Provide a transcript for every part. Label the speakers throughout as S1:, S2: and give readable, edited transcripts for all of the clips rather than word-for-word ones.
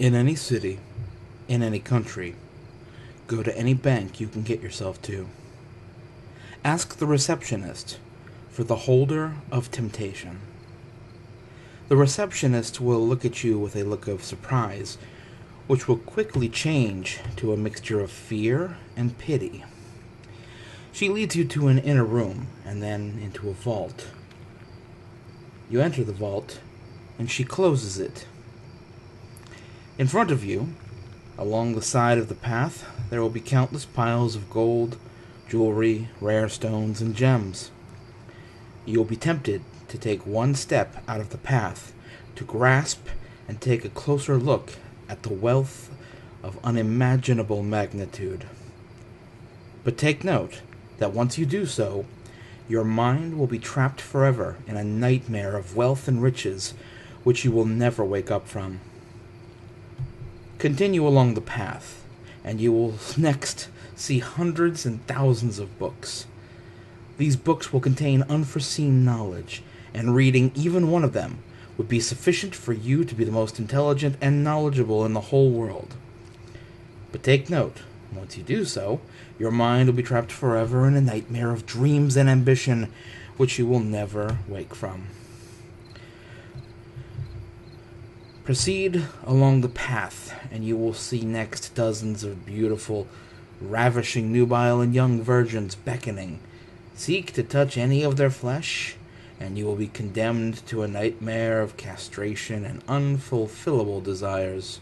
S1: In any city, in any country, go to any bank you can get yourself to. Ask the receptionist for the holder of temptation. The receptionist will look at you with a look of surprise, which will quickly change to a mixture of fear and pity. She leads you to an inner room and then into a vault. You enter the vault, and she closes it. In front of you, along the side of the path, there will be countless piles of gold, jewelry, rare stones, and gems. You will be tempted to take one step out of the path, to grasp and take a closer look at the wealth of unimaginable magnitude. But take note that once you do so, your mind will be trapped forever in a nightmare of wealth and riches which you will never wake up from. Continue along the path, and you will next see hundreds and thousands of books. These books will contain unforeseen knowledge, and reading even one of them would be sufficient for you to be the most intelligent and knowledgeable in the whole world. But take note, once you do so, your mind will be trapped forever in a nightmare of dreams and ambition which you will never wake from. Proceed along the path, and you will see next dozens of beautiful, ravishing nubile and young virgins beckoning. Seek to touch any of their flesh, and you will be condemned to a nightmare of castration and unfulfillable desires.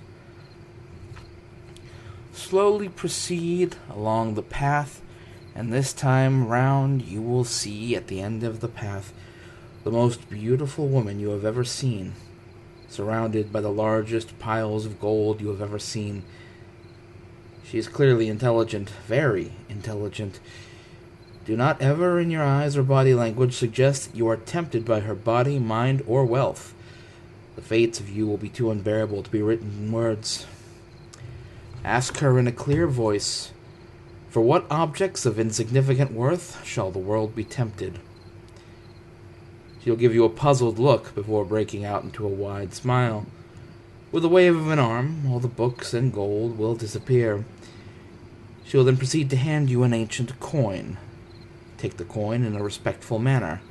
S1: Slowly proceed along the path, and this time round you will see at the end of the path the most beautiful woman you have ever seen, surrounded by the largest piles of gold you have ever seen. She is clearly intelligent, very intelligent. Do not ever in your eyes or body language suggest that you are tempted by her body, mind, or wealth. The fates of you will be too unbearable to be written in words. Ask her in a clear voice, "For what objects of insignificant worth shall the world be tempted?" She'll give you a puzzled look before breaking out into a wide smile. With a wave of an arm, all the books and gold will disappear. She will then proceed to hand you an ancient coin. Take the coin in a respectful manner,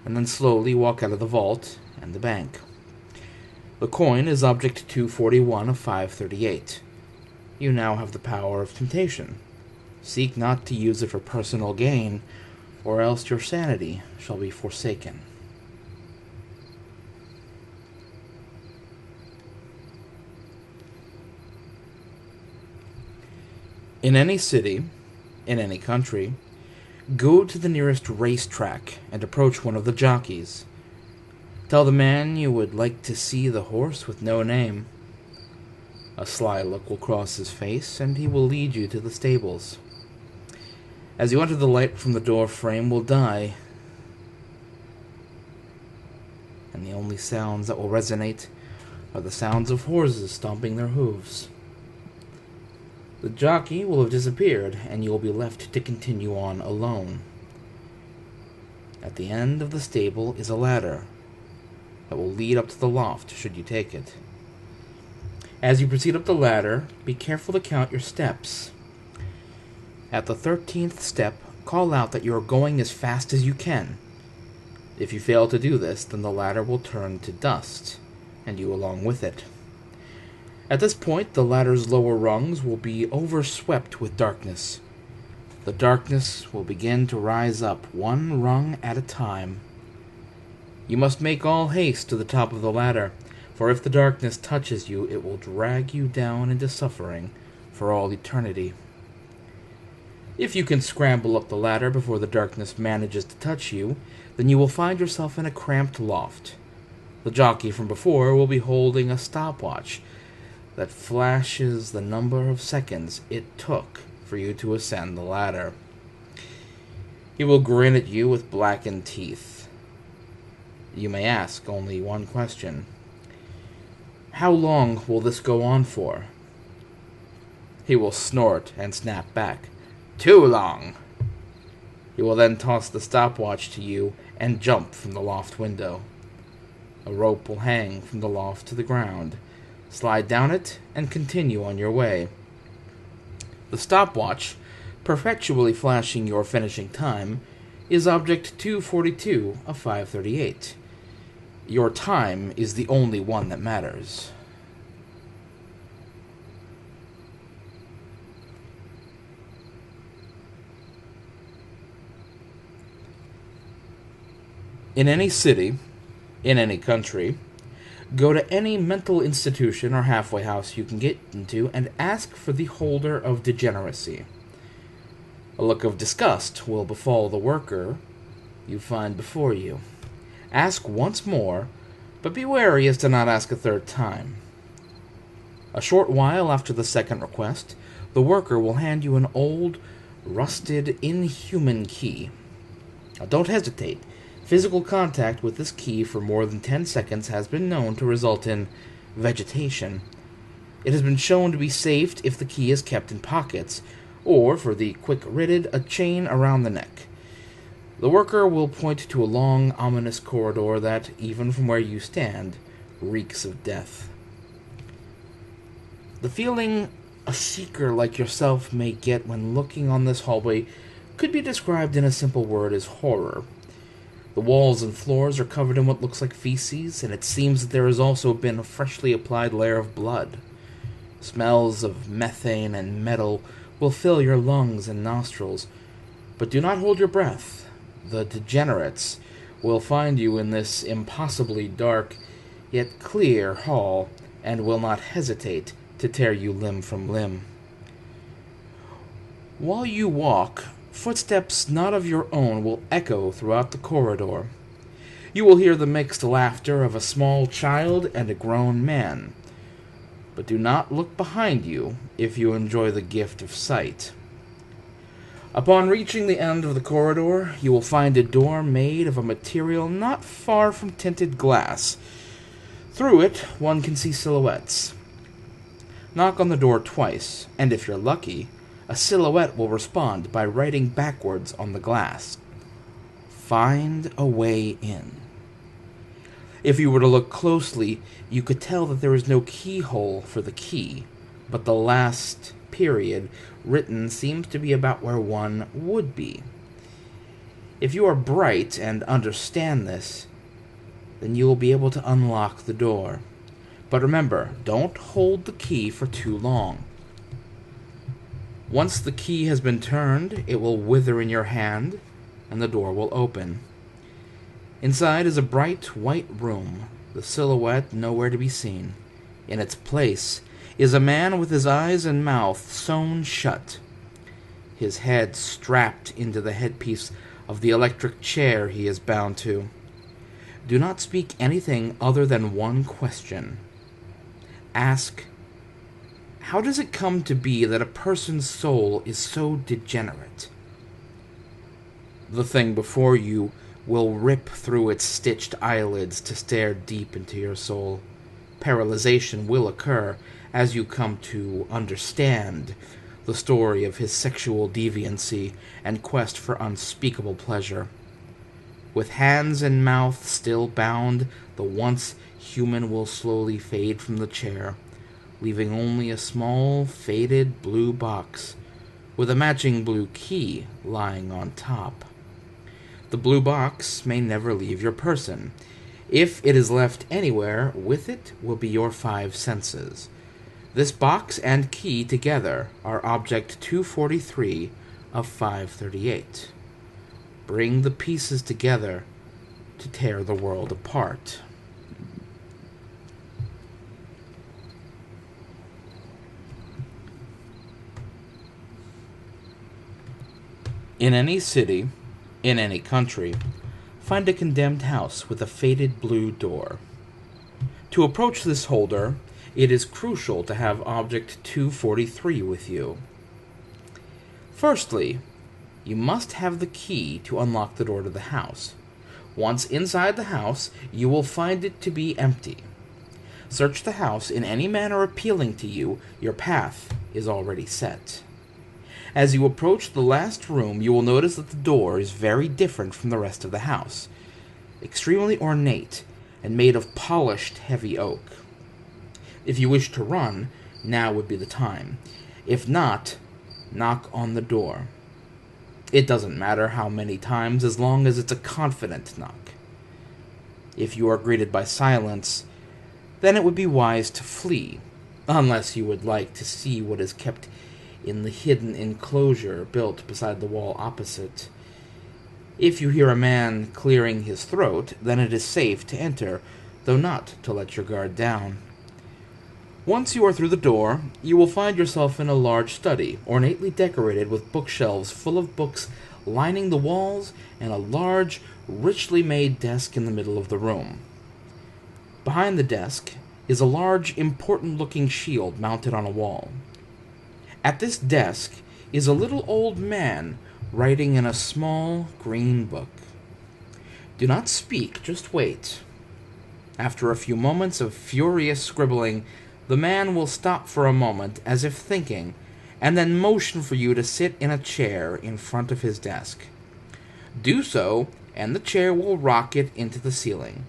S1: and then slowly walk out of the vault and the bank. The coin is object 241 of 538. You now have the power of temptation. Seek not to use it for personal gain, or else your sanity shall be forsaken. In any city, in any country, go to the nearest racetrack and approach one of the jockeys. Tell the man you would like to see the horse with no name. A sly look will cross his face, and he will lead you to the stables. As you enter, the light from the door frame will die, and the only sounds that will resonate are the sounds of horses stomping their hooves. The jockey will have disappeared, and you will be left to continue on alone. At the end of the stable is a ladder that will lead up to the loft, should you take it. As you proceed up the ladder, be careful to count your steps. At the 13th step, call out that you are going as fast as you can. If you fail to do this, then the ladder will turn to dust, and you along with it. At this point, the ladder's lower rungs will be overswept with darkness. The darkness will begin to rise up, one rung at a time. You must make all haste to the top of the ladder, for if the darkness touches you, it will drag you down into suffering for all eternity. If you can scramble up the ladder before the darkness manages to touch you, then you will find yourself in a cramped loft. The jockey from before will be holding a stopwatch that flashes the number of seconds it took for you to ascend the ladder. He will grin at you with blackened teeth. You may ask only one question. How long will this go on for? He will snort and snap back. Too long! He will then toss the stopwatch to you and jump from the loft window. A rope will hang from the loft to the ground, Slide down it and continue on your way. The stopwatch, perpetually flashing your finishing time, is Object 242 of 538. Your time is the only one that matters. In any city, in any country, go to any mental institution or halfway house you can get into and ask for the holder of degeneracy. A look of disgust will befall the worker you find before you. Ask once more, but be wary as to not ask a third time. A short while after the second request, the worker will hand you an old, rusted, inhuman key. Now, don't hesitate. Physical contact with this key for more than 10 seconds has been known to result in vegetation. It has been shown to be safe if the key is kept in pockets, or, for the quick-witted, a chain around the neck. The worker will point to a long, ominous corridor that, even from where you stand, reeks of death. The feeling a seeker like yourself may get when looking on this hallway could be described in a simple word as horror. The walls and floors are covered in what looks like feces, and it seems that there has also been a freshly applied layer of blood. Smells of methane and metal will fill your lungs and nostrils, but do not hold your breath. The degenerates will find you in this impossibly dark, yet clear hall, and will not hesitate to tear you limb from limb. While you walk, footsteps not of your own will echo throughout the corridor. You will hear the mixed laughter of a small child and a grown man. But do not look behind you if you enjoy the gift of sight. Upon reaching the end of the corridor, you will find a door made of a material not far from tinted glass. Through it, one can see silhouettes. Knock on the door twice, and if you're lucky, a silhouette will respond by writing backwards on the glass. Find a way in. If you were to look closely, you could tell that there is no keyhole for the key, but the last period written seems to be about where one would be. If you are bright and understand this, then you will be able to unlock the door. But remember, don't hold the key for too long. Once the key has been turned, it will wither in your hand, and the door will open. Inside is a bright white room, the silhouette nowhere to be seen. In its place is a man with his eyes and mouth sewn shut, his head strapped into the headpiece of the electric chair he is bound to. Do not speak anything other than one question. Ask, how does it come to be that a person's soul is so degenerate? The thing before you will rip through its stitched eyelids to stare deep into your soul. Paralyzation will occur as you come to understand the story of his sexual deviancy and quest for unspeakable pleasure. With hands and mouth still bound, the once human will slowly fade from the chair, leaving only a small, faded blue box with a matching blue key lying on top. The blue box may never leave your person. If it is left anywhere, with it will be your 5 senses. This box and key together are Object 243 of 538. Bring the pieces together to tear the world apart. In any city, in any country, find a condemned house with a faded blue door. To approach this holder, it is crucial to have Object 243 with you. Firstly, you must have the key to unlock the door to the house. Once inside the house, you will find it to be empty. Search the house in any manner appealing to you. Your path is already set. As you approach the last room, you will notice that the door is very different from the rest of the house. Extremely ornate and made of polished heavy oak. If you wish to run, now would be the time. If not, knock on the door. It doesn't matter how many times, as long as it's a confident knock. If you are greeted by silence, then it would be wise to flee, unless you would like to see what is kept in the hidden enclosure built beside the wall opposite. If you hear a man clearing his throat, then it is safe to enter, though not to let your guard down. Once you are through the door, you will find yourself in a large study, ornately decorated with bookshelves full of books lining the walls, and a large, richly made desk in the middle of the room. Behind the desk is a large, important-looking shield mounted on a wall. At this desk is a little old man writing in a small green book. Do not speak, just wait. After a few moments of furious scribbling, the man will stop for a moment, as if thinking, and then motion for you to sit in a chair in front of his desk. Do so, and the chair will rocket into the ceiling,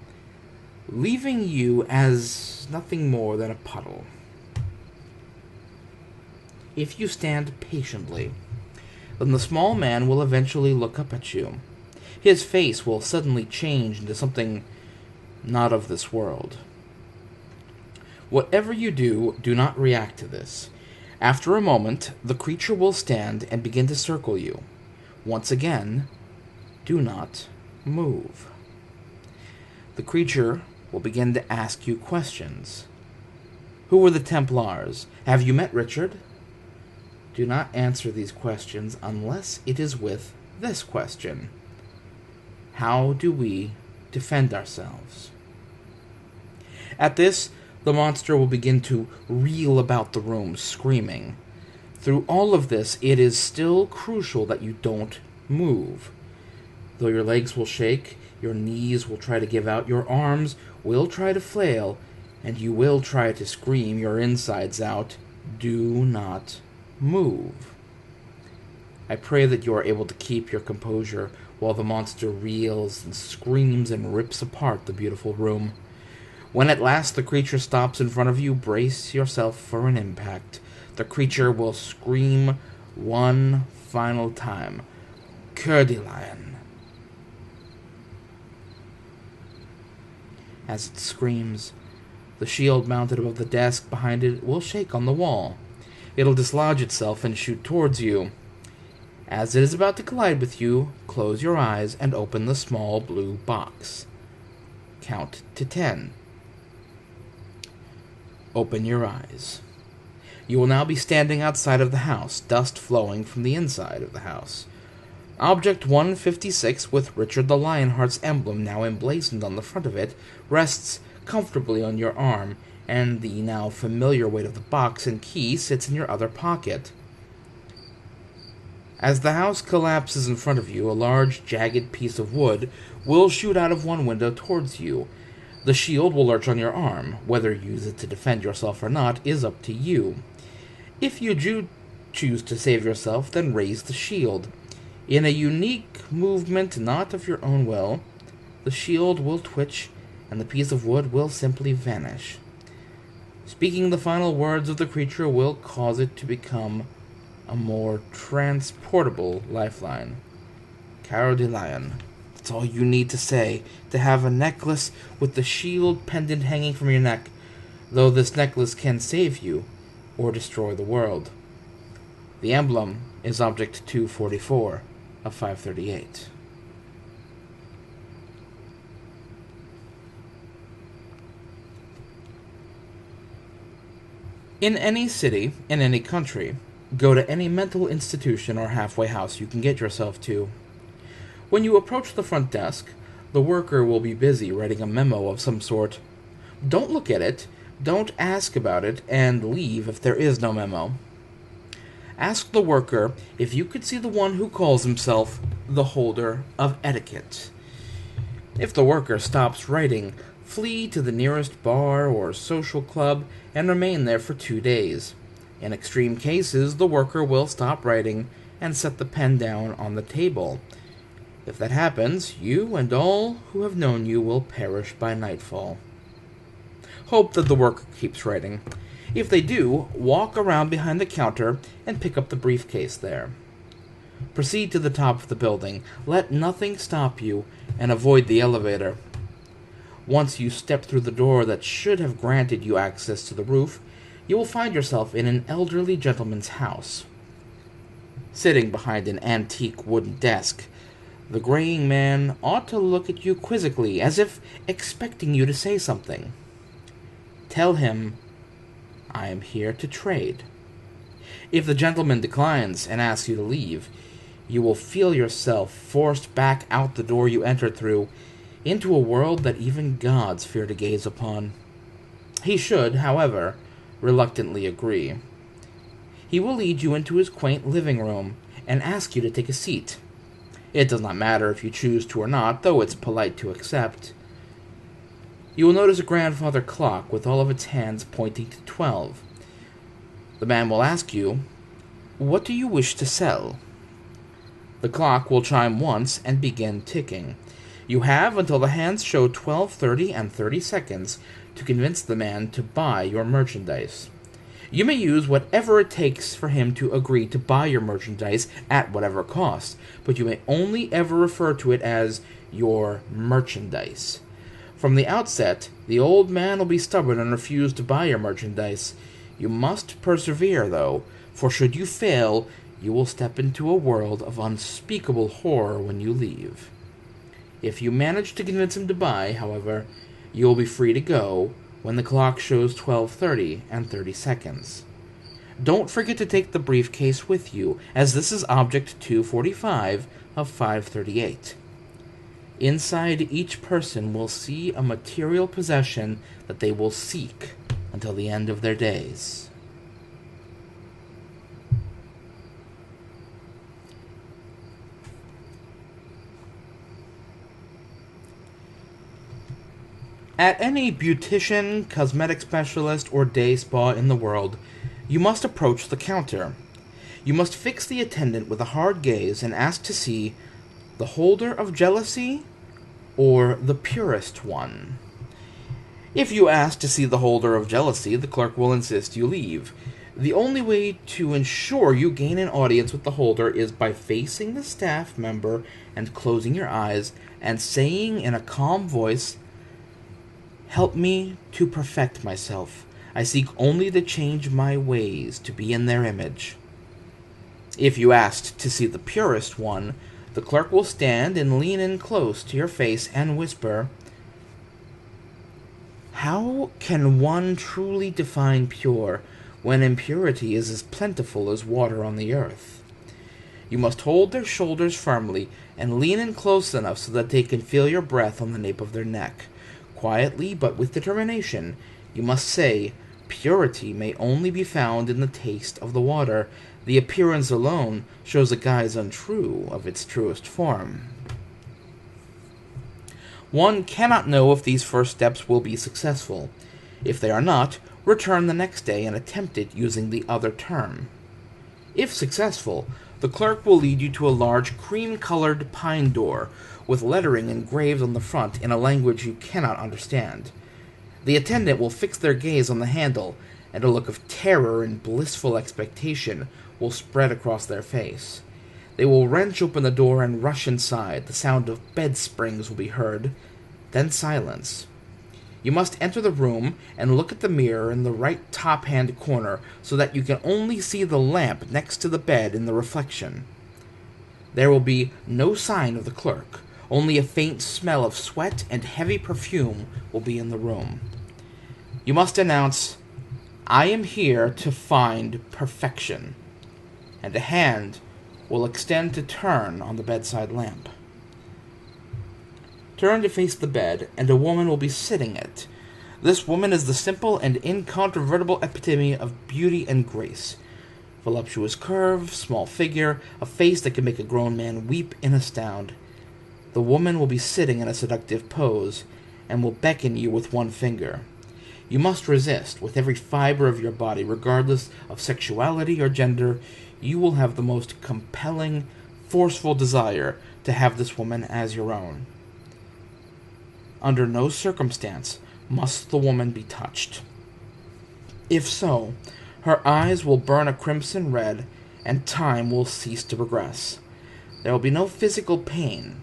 S1: leaving you as nothing more than a puddle. If you stand patiently, then the small man will eventually look up at you. His face will suddenly change into something not of this world. Whatever you do, do not react to this. After a moment, the creature will stand and begin to circle you. Once again, do not move. The creature will begin to ask you questions. Who were the Templars? Have you met Richard? Do not answer these questions unless it is with this question. How do we defend ourselves? At this, the monster will begin to reel about the room, screaming. Through all of this, it is still crucial that you don't move. Though your legs will shake, your knees will try to give out, your arms will try to flail, and you will try to scream your insides out, do not move. I pray that you are able to keep your composure while the monster reels and screams and rips apart the beautiful room. When at last the creature stops in front of you, brace yourself for an impact. The creature will scream one final time. Curdelion. As it screams, the shield mounted above the desk behind it will shake on the wall. It'll dislodge itself and shoot towards you. As it is about to collide with you, close your eyes and open the small blue box. Count to 10. Open your eyes. You will now be standing outside of the house, dust flowing from the inside of the house. Object 156, with Richard the Lionheart's emblem now emblazoned on the front of it, rests comfortably on your arm, and the now familiar weight of the box and key sits in your other pocket. As the house collapses in front of you, a large, jagged piece of wood will shoot out of one window towards you. The shield will lurch on your arm. Whether you use it to defend yourself or not is up to you. If you do choose to save yourself, then raise the shield. In a unique movement not of your own will, the shield will twitch and the piece of wood will simply vanish. Speaking the final words of the creature will cause it to become a more transportable lifeline. Curdelion. That's all you need to say, to have a necklace with the shield pendant hanging from your neck, though this necklace can save you or destroy the world. The emblem is Object 244 of 538. In any city, in any country, go to any mental institution or halfway house you can get yourself to. When you approach the front desk, the worker will be busy writing a memo of some sort. Don't look at it, don't ask about it, and leave if there is no memo. Ask the worker if you could see the one who calls himself the holder of etiquette. If the worker stops writing, flee to the nearest bar or social club and remain there for 2 days. In extreme cases, the worker will stop writing and set the pen down on the table. If that happens, you and all who have known you will perish by nightfall. Hope that the worker keeps writing. If they do, walk around behind the counter and pick up the briefcase there. Proceed to the top of the building. Let nothing stop you, and avoid the elevator. Once you step through the door that should have granted you access to the roof, you will find yourself in an elderly gentleman's house. Sitting behind an antique wooden desk, the graying man ought to look at you quizzically, as if expecting you to say something. Tell him, "I am here to trade." If the gentleman declines and asks you to leave, you will feel yourself forced back out the door you entered through, into a world that even gods fear to gaze upon. He should, however, reluctantly agree. He will lead you into his quaint living room and ask you to take a seat. It does not matter if you choose to or not, though it's polite to accept. You will notice a grandfather clock with all of its hands pointing to 12. The man will ask you, "What do you wish to sell?" The clock will chime once and begin ticking. You have until the hands show 12:30 and 30 seconds to convince the man to buy your merchandise. You may use whatever it takes for him to agree to buy your merchandise at whatever cost, but you may only ever refer to it as your merchandise. From the outset, the old man will be stubborn and refuse to buy your merchandise. You must persevere, though, for should you fail, you will step into a world of unspeakable horror when you leave. If you manage to convince him to buy, however, you will be free to go when the clock shows 12:30 and 30 seconds. Don't forget to take the briefcase with you, as this is Object 245 of 538. Inside, each person will see a material possession that they will seek until the end of their days. At any beautician, cosmetic specialist, or day spa in the world, you must approach the counter. You must fix the attendant with a hard gaze and ask to see the holder of jealousy or the purest one. If you ask to see the holder of jealousy, the clerk will insist you leave. The only way to ensure you gain an audience with the holder is by facing the staff member and closing your eyes and saying in a calm voice, "Help me to perfect myself. I seek only to change my ways to be in their image." If you asked to see the purest one, the clerk will stand and lean in close to your face and whisper, "How can one truly define pure when impurity is as plentiful as water on the earth?" You must hold their shoulders firmly and lean in close enough so that they can feel your breath on the nape of their neck. Quietly, but with determination, you must say, "Purity may only be found in the taste of the water. The appearance alone shows a guise untrue of its truest form." One cannot know if these first steps will be successful. If they are not, return the next day and attempt it using the other term. If successful, the clerk will lead you to a large cream-colored pine door with lettering engraved on the front in a language you cannot understand. The attendant will fix their gaze on the handle, and a look of terror and blissful expectation will spread across their face. They will wrench open the door and rush inside. The sound of bed springs will be heard, then silence. You must enter the room and look at the mirror in the right top-hand corner so that you can only see the lamp next to the bed in the reflection. There will be no sign of the clerk. Only a faint smell of sweat and heavy perfume will be in the room. You must announce, "I am here to find perfection," and a hand will extend to turn on the bedside lamp. Turn to face the bed, and a woman will be sitting it. This woman is the simple and incontrovertible epitome of beauty and grace. Voluptuous curve, small figure, a face that can make a grown man weep in astound. The woman will be sitting in a seductive pose, and will beckon you with one finger. You must resist with every fiber of your body, regardless of sexuality or gender. You will have the most compelling, forceful desire to have this woman as your own. Under no circumstance Must the woman be touched? If so, her eyes will burn a crimson red, and time will cease to progress. There will be no physical pain,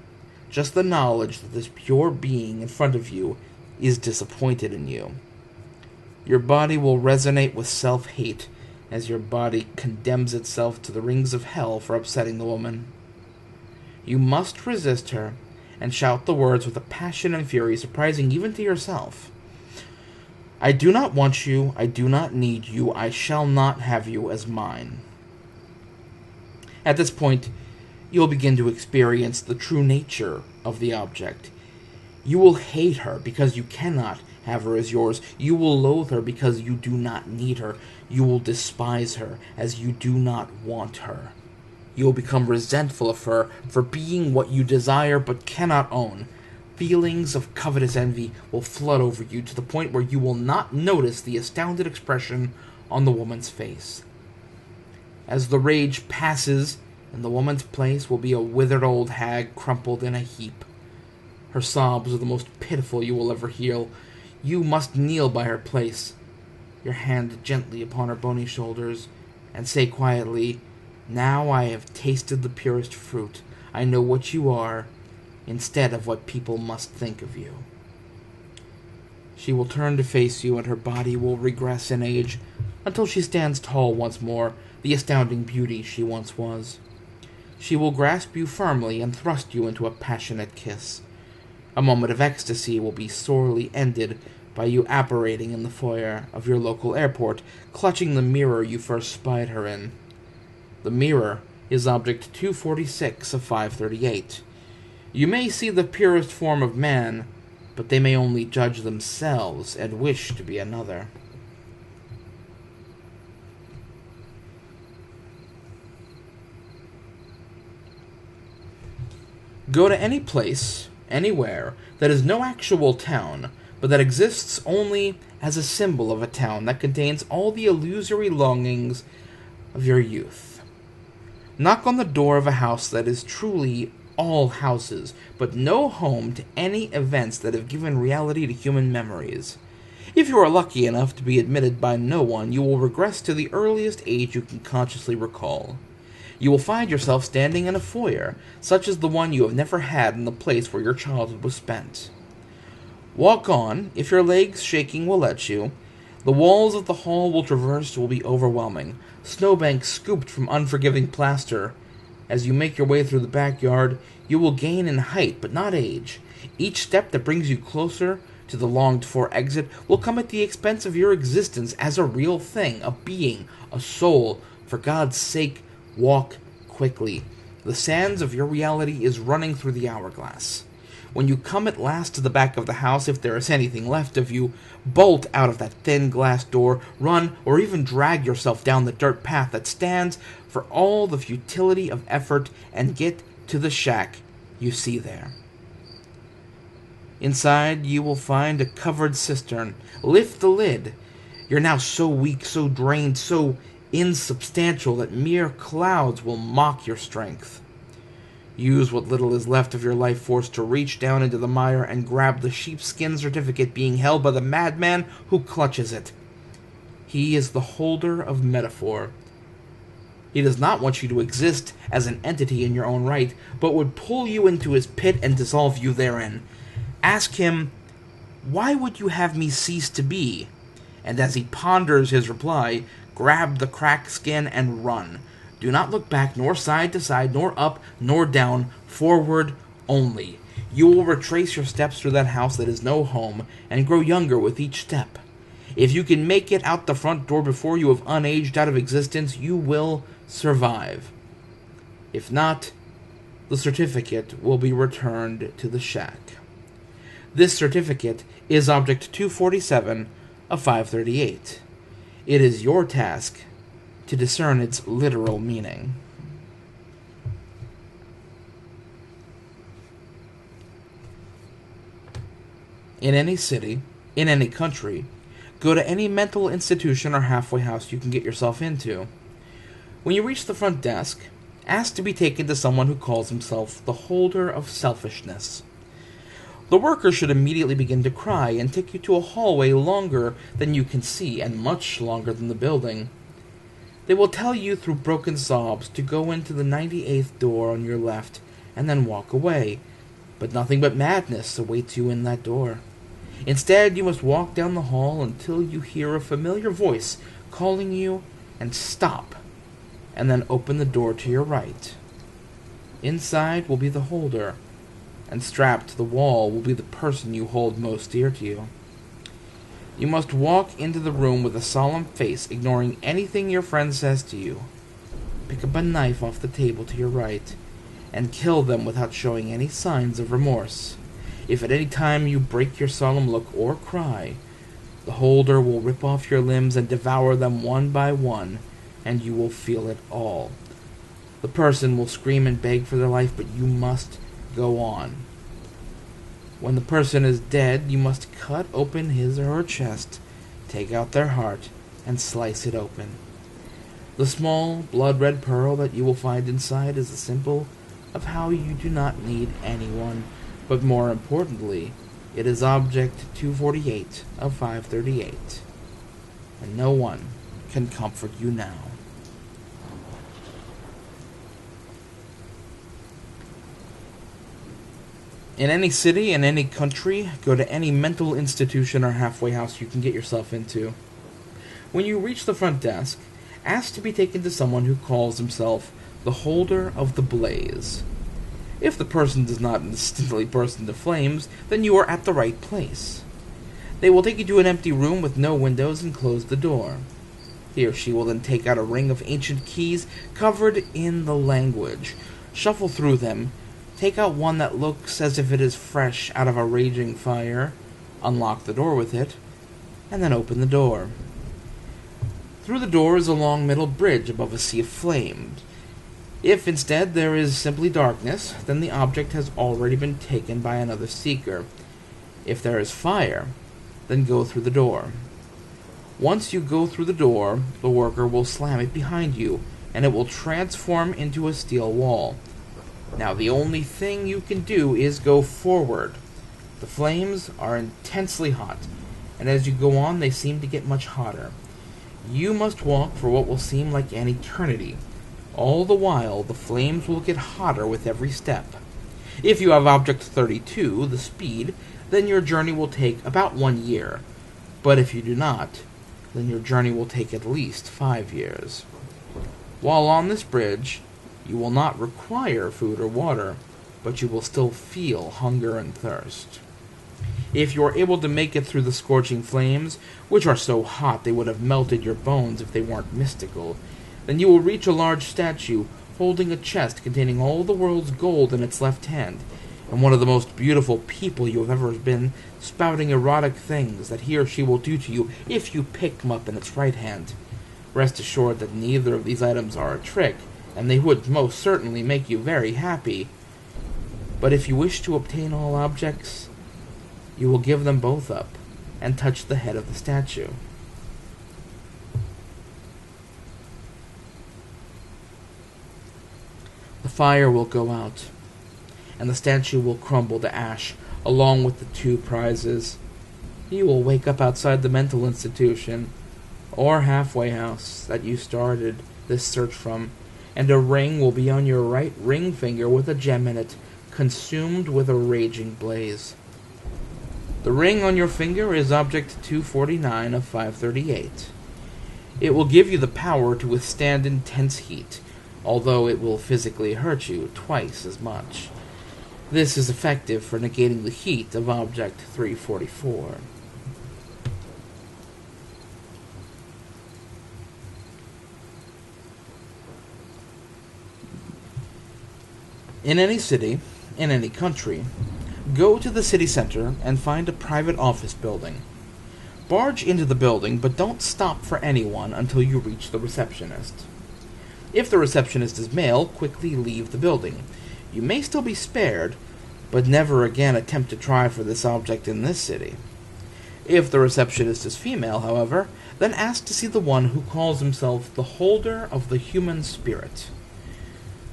S1: just the knowledge that this pure being in front of you is disappointed in you. Your body will resonate with self-hate as your body condemns itself to the rings of hell for upsetting the woman. You must resist her and shout the words with a passion and fury surprising even to yourself. I do not want you, I do not need you, I shall not have you as mine. At this point, you will begin to experience the true nature of the object. You will hate her because you cannot have her as yours. You will loathe her because you do not need her. You will despise her as you do not want her. You will become resentful of her for being what you desire but cannot own. Feelings of covetous envy will flood over you to the point where you will not notice the astounded expression on the woman's face. As the rage passes, in the woman's place will be a withered old hag crumpled in a heap. Her sobs are the most pitiful you will ever hear. You must kneel by her place, your hand gently upon her bony shoulders, and say quietly, "Now I have tasted the purest fruit. I know what you are, instead of what people must think of you." She will turn to face you, and her body will regress in age, until she stands tall once more, the astounding beauty she once was. She will grasp you firmly and thrust you into a passionate kiss. A moment of ecstasy will be sorely ended by you apparating in the foyer of your local airport, clutching the mirror you first spied her in. The mirror is object 246 of 538. You may see the purest form of man, but they may only judge themselves and wish to be another. Go to any place, anywhere, that is no actual town, but that exists only as a symbol of a town that contains all the illusory longings of your youth. Knock on the door of a house that is truly all houses, but no home to any events that have given reality to human memories. If you are lucky enough to be admitted by no one, you will regress to the earliest age you can consciously recall. You will find yourself standing in a foyer, such as the one you have never had in the place where your childhood was spent. Walk on, if your legs shaking will let you. The walls of the hall will traverse will be overwhelming, snowbanks scooped from unforgiving plaster. As you make your way through the backyard, you will gain in height, but not age. Each step that brings you closer to the longed-for exit will come at the expense of your existence as a real thing, a being, a soul. For God's sake, walk quickly. The sands of your reality is running through the hourglass. When you come at last to the back of the house, if there is anything left of you, bolt out of that thin glass door, run, or even drag yourself down the dirt path that stands for all the futility of effort, and get to the shack you see there. Inside, you will find a covered cistern. Lift the lid. You're now so weak, so drained, so insubstantial that mere clouds will mock your strength. Use what little is left of your life force to reach down into the mire and grab the sheepskin certificate being held by the madman who clutches it. He is the holder of metaphor. He does not want you to exist as an entity in your own right, but would pull you into his pit and dissolve you therein. Ask him, "Why would you have me cease to be?" And as he ponders his reply, grab the cracked skin and run. Do not look back, nor side to side, nor up, nor down. Forward only. You will retrace your steps through that house that is no home, and grow younger with each step. If you can make it out the front door before you have unaged out of existence, you will survive. If not, the certificate will be returned to the shack. This certificate is Object 247 of 538. It is your task to discern its literal meaning. In any city, in any country, go to any mental institution or halfway house you can get yourself into. When you reach the front desk, ask to be taken to someone who calls himself the holder of selfishness. The worker should immediately begin to cry and take you to a hallway longer than you can see and much longer than the building. They will tell you through broken sobs to go into the 98th door on your left and then walk away, but nothing but madness awaits you in that door. Instead, you must walk down the hall until you hear a familiar voice calling you and stop, and then open the door to your right. Inside will be the holder, and strapped to the wall will be the person you hold most dear to you. You must walk into the room with a solemn face, ignoring anything your friend says to you. Pick up a knife off the table to your right, and kill them without showing any signs of remorse. If at any time you break your solemn look or cry, the holder will rip off your limbs and devour them one by one, and you will feel it all. The person will scream and beg for their life, but you must go on. When the person is dead, you must cut open his or her chest, take out their heart, and slice it open. The small, blood-red pearl that you will find inside is a symbol of how you do not need anyone, but more importantly, it is Object 248 of 538, and no one can comfort you now. In any city, in any country, go to any mental institution or halfway house you can get yourself into. When you reach the front desk, ask to be taken to someone who calls himself the Holder of the Blaze. If the person does not instantly burst into flames, then you are at the right place. They will take you to an empty room with no windows and close the door. He or she will then take out a ring of ancient keys covered in the language, shuffle through them, take out one that looks as if it is fresh out of a raging fire, unlock the door with it, and then open the door. Through the door is a long metal bridge above a sea of flames. If instead there is simply darkness, then the object has already been taken by another seeker. If there is fire, then go through the door. Once you go through the door, the worker will slam it behind you, and it will transform into a steel wall. Now the only thing you can do is go forward. The flames are intensely hot, and as you go on they seem to get much hotter. You must walk for what will seem like an eternity. All the while, the flames will get hotter with every step. If you have Object 32, the speed, then your journey will take about 1 year. But if you do not, then your journey will take at least 5 years. While on this bridge, you will not require food or water, but you will still feel hunger and thirst. If you are able to make it through the scorching flames, which are so hot they would have melted your bones if they weren't mystical, then you will reach a large statue holding a chest containing all the world's gold in its left hand, and one of the most beautiful people you have ever been, spouting erotic things that he or she will do to you if you pick them up in its right hand. Rest assured that neither of these items are a trick, and they would most certainly make you very happy. But if you wish to obtain all objects, you will give them both up and touch the head of the statue. The fire will go out, and the statue will crumble to ash, along with the 2 prizes. You will wake up outside the mental institution, or halfway house, that you started this search from, and a ring will be on your right ring finger with a gem in it, consumed with a raging blaze. The ring on your finger is Object 249 of 538. It will give you the power to withstand intense heat, although it will physically hurt you twice as much. This is effective for negating the heat of Object 344. In any city, in any country, go to the city center and find a private office building. Barge into the building, but don't stop for anyone until you reach the receptionist. If the receptionist is male, quickly leave the building. You may still be spared, but never again attempt to try for this object in this city. If the receptionist is female, however, then ask to see the one who calls himself the Holder of the Human Spirit.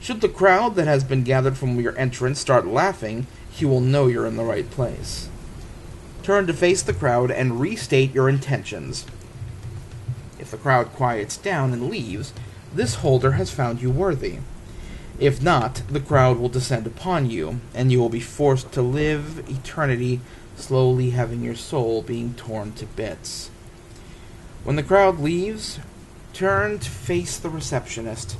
S1: Should the crowd that has been gathered from your entrance start laughing, you will know you're in the right place. Turn to face the crowd and restate your intentions. If the crowd quiets down and leaves, this holder has found you worthy. If not, the crowd will descend upon you, and you will be forced to live eternity, slowly having your soul being torn to bits. When the crowd leaves, turn to face the receptionist.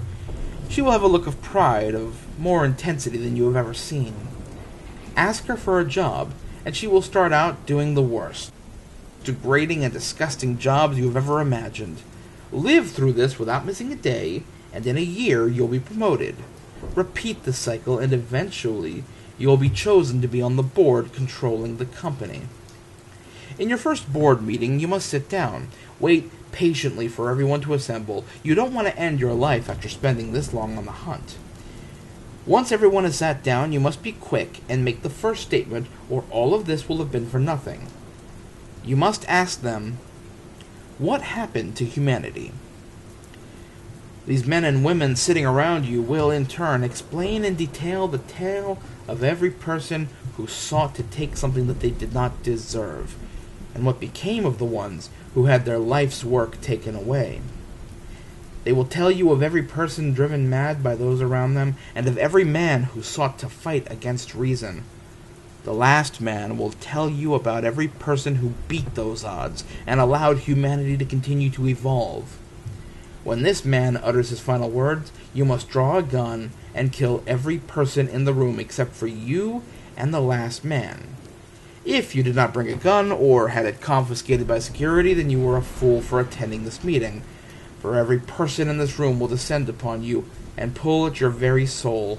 S1: She will have a look of pride, of more intensity than you have ever seen. Ask her for a job, and she will start out doing the worst, degrading and disgusting jobs you have ever imagined. Live through this without missing a day, and in a year you'll be promoted. Repeat the cycle, and eventually you will be chosen to be on the board controlling the company. In your first board meeting, you must sit down. Wait patiently for everyone to assemble. You don't want to end your life after spending this long on the hunt. Once everyone is sat down, you must be quick and make the first statement, or all of this will have been for nothing. You must ask them, what happened to humanity? These men and women sitting around you will, in turn, explain in detail the tale of every person who sought to take something that they did not deserve, and what became of the ones who had their life's work taken away. They will tell you of every person driven mad by those around them, and of every man who sought to fight against reason. The last man will tell you about every person who beat those odds and allowed humanity to continue to evolve. When this man utters his final words, you must draw a gun and kill every person in the room except for you and the last man. If you did not bring a gun or had it confiscated by security, then you were a fool for attending this meeting. For every person in this room will descend upon you and pull at your very soul.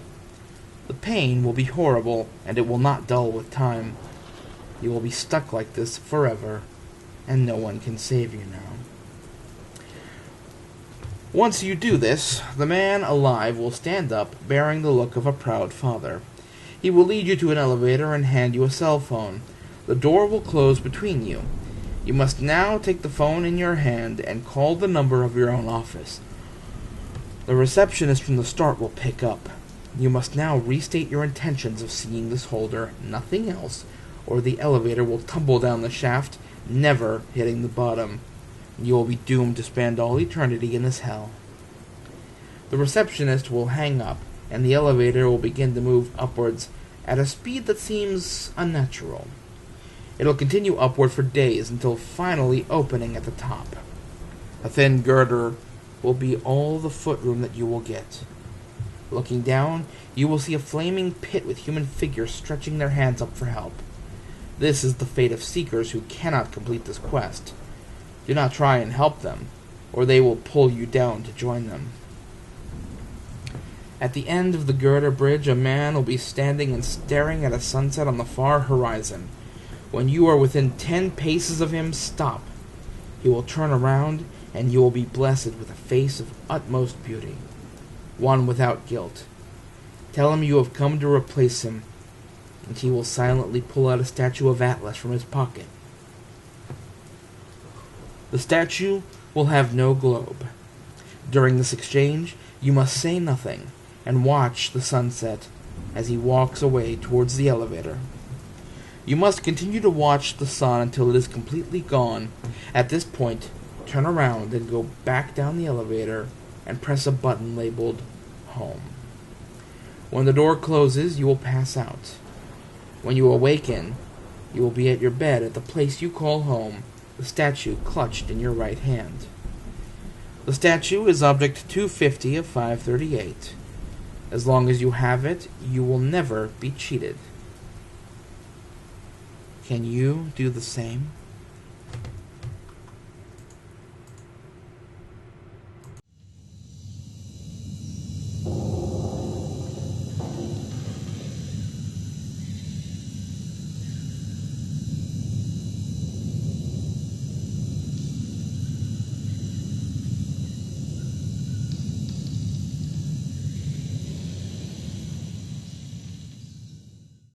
S1: The pain will be horrible, and it will not dull with time. You will be stuck like this forever, and no one can save you now. Once you do this, the man alive will stand up, bearing the look of a proud father. He will lead you to an elevator and hand you a cell phone. The door will close between you. You must now take the phone in your hand and call the number of your own office. The receptionist from the start will pick up. You must now restate your intentions of seeing this holder, nothing else, or the elevator will tumble down the shaft, never hitting the bottom. You will be doomed to spend all eternity in this hell. The receptionist will hang up, and the elevator will begin to move upwards at a speed that seems unnatural. It'll continue upward for days until finally opening at the top. A thin girder will be all the footroom that you will get. Looking down, you will see a flaming pit with human figures stretching their hands up for help. This is the fate of seekers who cannot complete this quest. Do not try and help them, or they will pull you down to join them. At the end of the girder bridge, a man will be standing and staring at a sunset on the far horizon. When you are within 10 paces of him, stop. He will turn around, and you will be blessed with a face of utmost beauty, one without guilt. Tell him you have come to replace him, and he will silently pull out a statue of Atlas from his pocket. The statue will have no globe. During this exchange, you must say nothing, and watch the sunset as he walks away towards the elevator. You must continue to watch the sun until it is completely gone. At this point, turn around and go back down the elevator and press a button labeled Home. When the door closes, you will pass out. When you awaken, you will be at your bed at the place you call home, the statue clutched in your right hand. The statue is Object 250 of 538. As long as you have it, you will never be cheated. Can you do the same?